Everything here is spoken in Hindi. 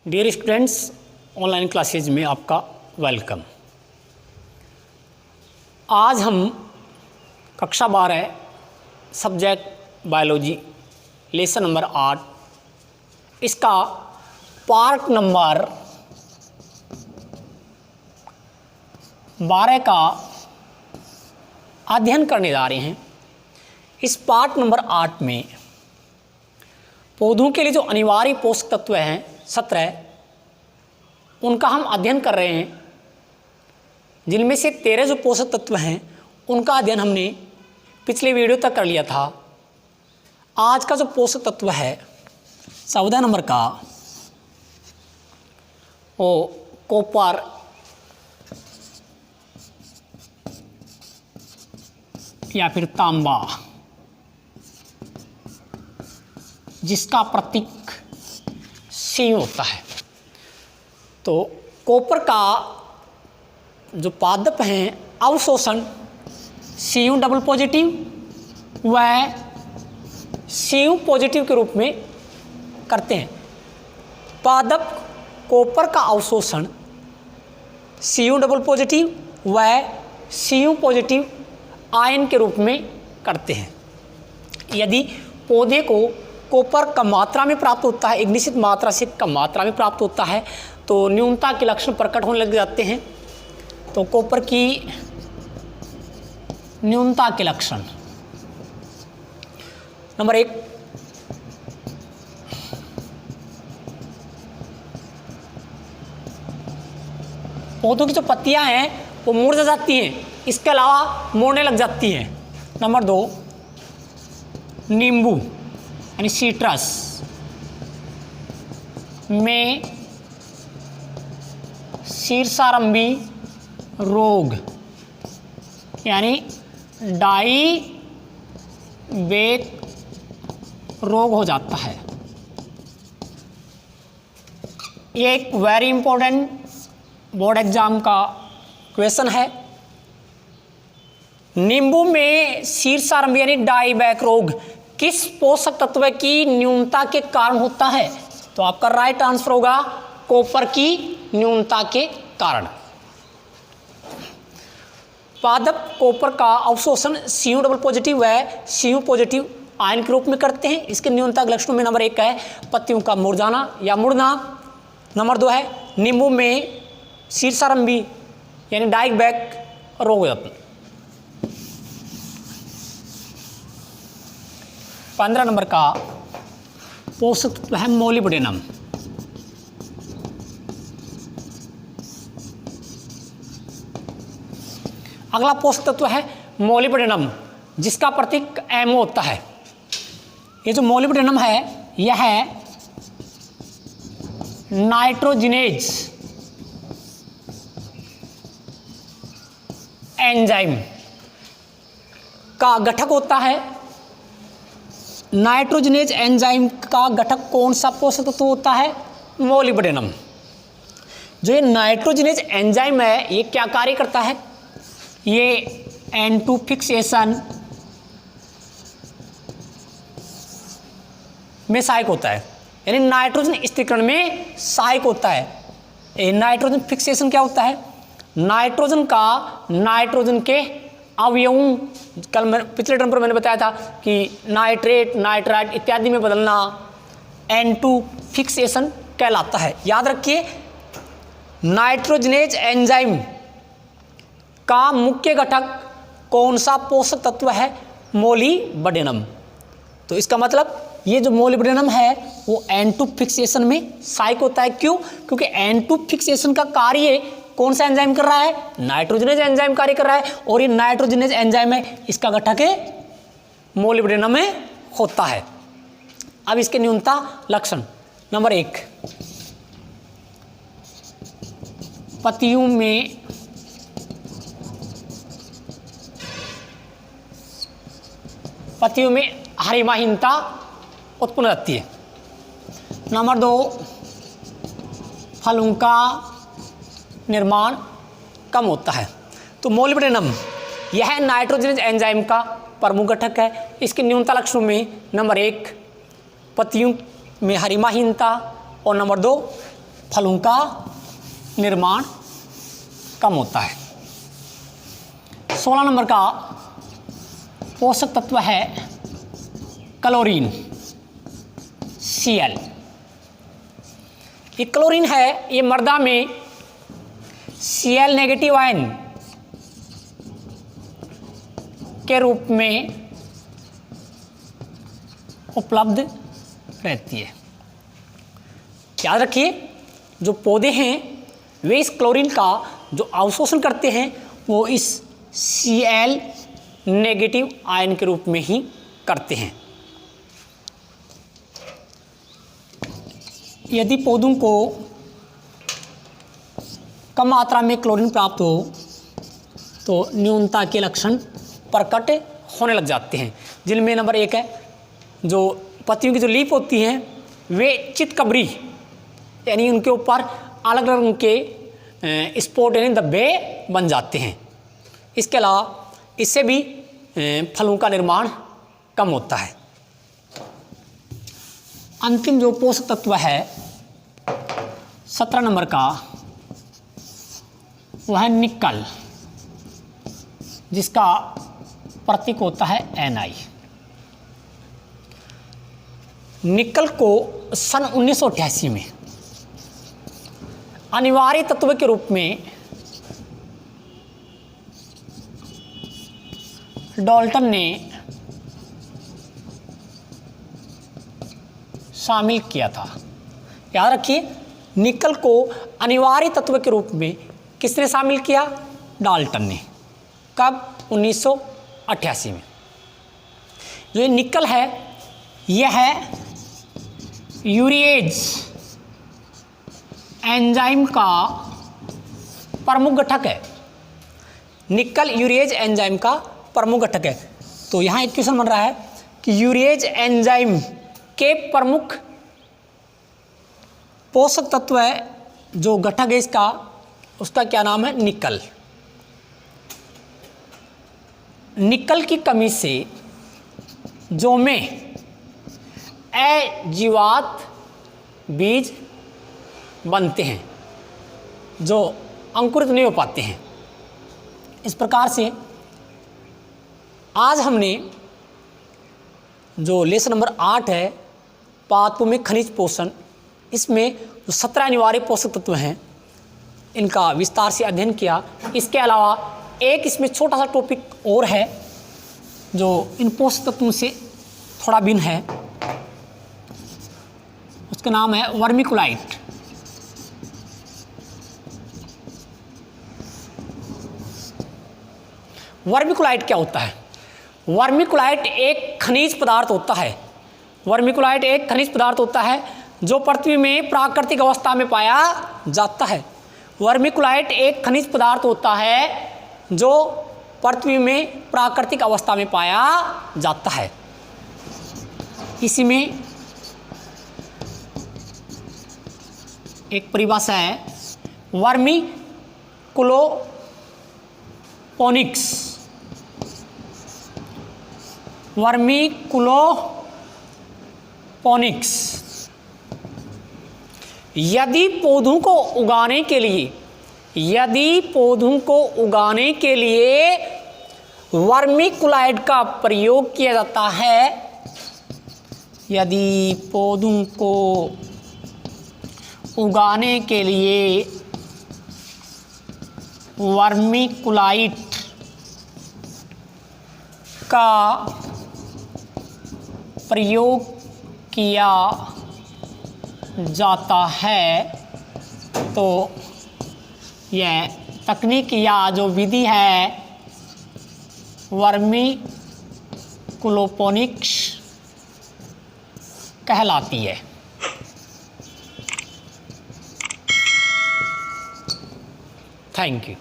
डियर स्टूडेंट्स, ऑनलाइन क्लासेज में आपका वेलकम। आज हम कक्षा 12 सब्जेक्ट बायोलॉजी लेसन नंबर 8 इसका पार्ट नंबर 12 का अध्ययन करने जा रहे हैं। इस पार्ट नंबर 8 में पौधों के लिए जो अनिवार्य पोषक तत्व हैं 17, उनका हम अध्ययन कर रहे हैं, जिनमें से 13 जो पोषक तत्व हैं उनका अध्ययन हमने पिछले वीडियो तक कर लिया था। आज का जो पोषक तत्व है 14 नंबर का, वो कॉपर या फिर तांबा, जिसका प्रतीक सी होता है। तो कॉपर का जो पादप हैं अवशोषण Cu डबल पॉजिटिव व Cu पॉजिटिव के रूप में करते हैं। पादप कॉपर का अवशोषण Cu डबल पॉजिटिव व Cu पॉजिटिव आयन के रूप में करते हैं। यदि पौधे को कॉपर कम मात्रा में प्राप्त होता है, एक निश्चित मात्रा से कम मात्रा में प्राप्त होता है, तो न्यूनता के लक्षण प्रकट होने लग जाते हैं। तो कॉपर की न्यूनता के लक्षण नंबर 1, पौधों की जो पत्तियां हैं वो मुरझा जाती हैं, इसके अलावा मोड़ने लग जाती हैं। नंबर 2, नींबू यानी सीट्रस में शीर्षारंभी रोग यानी डाई बैक रोग हो जाता है। ये एक वेरी इंपॉर्टेंट बोर्ड एग्जाम का क्वेश्चन है। नींबू में शीर्षारंभी यानी डाई बैक रोग किस पोषक तत्व की न्यूनता के कारण होता है? तो आपका राइट आंसर होगा कॉपर की न्यूनता के कारण। पादप कॉपर का अवशोषण Cu डबल पॉजिटिव व Cu पॉजिटिव आयन के रूप में करते हैं। इसके न्यूनता के लक्षणों में नंबर 1 है पत्तियों का मुरझाना या मुड़ना। नंबर 2 है नींबू में शीर्षारंभी यानी डाई बैक रोग हो जाता है। 15 नंबर का पोषक तत्व है मोलिब्डेनम। अगला पोषक तत्व है मोलिब्डेनम, जिसका प्रतीक Mo होता है। ये जो मोलिब्डेनम है यह है नाइट्रोजिनेज एंजाइम का घटक होता है। नाइट्रोजिनेज एंजाइम का घटक कौन सा पोषक तत्व होता है? मोलिब्डेनम। जो ये नाइट्रोजिनेज एंजाइम है ये क्या कार्य करता है? ये N2 फिक्सेशन में सहायक होता है, यानी नाइट्रोजन स्थिरीकरण में सहायक होता है। नाइट्रोजन फिक्सेशन क्या होता है? नाइट्रोजन का नाइट्रोजन के अवयवों, कल पिछले टर्म पर मैंने बताया था कि नाइट्रेट, नाइट्राइट इत्यादि में बदलना N2 फिक्सेशन कहलाता है। याद रखिए, नाइट्रोजनेज एंजाइम का मुख्य घटक कौन सा पोषक तत्व है? मोलिब्डेनम। तो इसका मतलब ये जो मोलिब्डेनम है वो N2 फिक्सेशन में सहायक होता है। क्यों? क्योंकि N2 फिक्सेशन का कार्य कौन सा एंजाइम कर रहा है? नाइट्रोजनेज एंजाइम कार्य कर रहा है, और ये नाइट्रोजनेज एंजाइम है, इसका घटक है मोलिब्डेनम में होता है। अब इसके न्यूनता लक्षण नंबर 1, पत्तियों में हरिमाहीनता उत्पन्न रहती है। नंबर 2, फलों का निर्माण कम होता है। तो मोलिब्डेनम यह नाइट्रोजनेज एंजाइम का प्रमुख घटक है। इसके न्यूनता लक्षणों में नंबर 1 पत्तियों में हरिमाहीनता, और नंबर 2 फलों का निर्माण कम होता है। 16 नंबर का पोषक तत्व है क्लोरीन, Cl। ये क्लोरीन है, ये मृदा में Cl नेगेटिव आयन के रूप में उपलब्ध रहती है। याद रखिए, जो पौधे हैं वे इस क्लोरीन का जो अवशोषण करते हैं वो इस Cl नेगेटिव आयन के रूप में ही करते हैं। यदि पौधों को कम मात्रा में क्लोरीन प्राप्त हो तो न्यूनता के लक्षण प्रकट होने लग जाते हैं, जिनमें नंबर 1 है जो पत्तियों की जो लीफ होती हैं वे चितकबरी यानी उनके ऊपर अलग अलग उनके स्पॉट यानी धब्बे बन जाते हैं। इसके अलावा इससे भी फलों का निर्माण कम होता है। अंतिम जो पोषक तत्व है 17 नंबर का वह है निकल, जिसका प्रतीक होता है Ni। निकल को सन 1988 में अनिवार्य तत्व के रूप में डाल्टन ने शामिल किया था। याद रखिए, निकल को अनिवार्य तत्व के रूप में किसने शामिल किया? डाल्टन ने। कब? 1988 में। जो ये निकल है यह है यूरिएज एंजाइम का प्रमुख घटक है। निकल यूरिएज एंजाइम का प्रमुख घटक है। तो यहाँ एक क्वेश्चन बन रहा है कि यूरिएज एंजाइम के प्रमुख पोषक तत्व है जो घटक है इसका, उसका क्या नाम है? निकल। निकल की कमी से जो में अजीवात बीज बनते हैं जो अंकुरित नहीं हो पाते हैं। इस प्रकार से आज हमने जो लेसन नंबर 8 है पादपों में खनिज पोषण, इसमें जो 17 अनिवार्य पोषक तत्व हैं इनका विस्तार से अध्ययन किया। इसके अलावा एक इसमें छोटा सा टॉपिक और है जो इन पोषक तत्वों से थोड़ा भिन्न है, उसका नाम है वर्मिकुलाइट। वर्मिकुलाइट क्या होता है? वर्मिकुलाइट एक खनिज पदार्थ होता है। वर्मिकुलाइट एक खनिज पदार्थ होता है जो पृथ्वी में प्राकृतिक अवस्था में पाया जाता है। वर्मिकुलाइट एक खनिज पदार्थ होता है जो पृथ्वी में प्राकृतिक अवस्था में पाया जाता है। इसी में एक परिभाषा है वर्मिकुलोपोनिक्स। वर्मिकुलोपोनिक्स यदि पौधों को उगाने के लिए वर्मिकुलाइट का प्रयोग किया जाता है, यदि पौधों को उगाने के लिए वर्मिकुलाइट का प्रयोग किया जाता है तो यह तकनीक या जो विधि है वर्मिकुलोपोनिक्स कहलाती है। Thank you.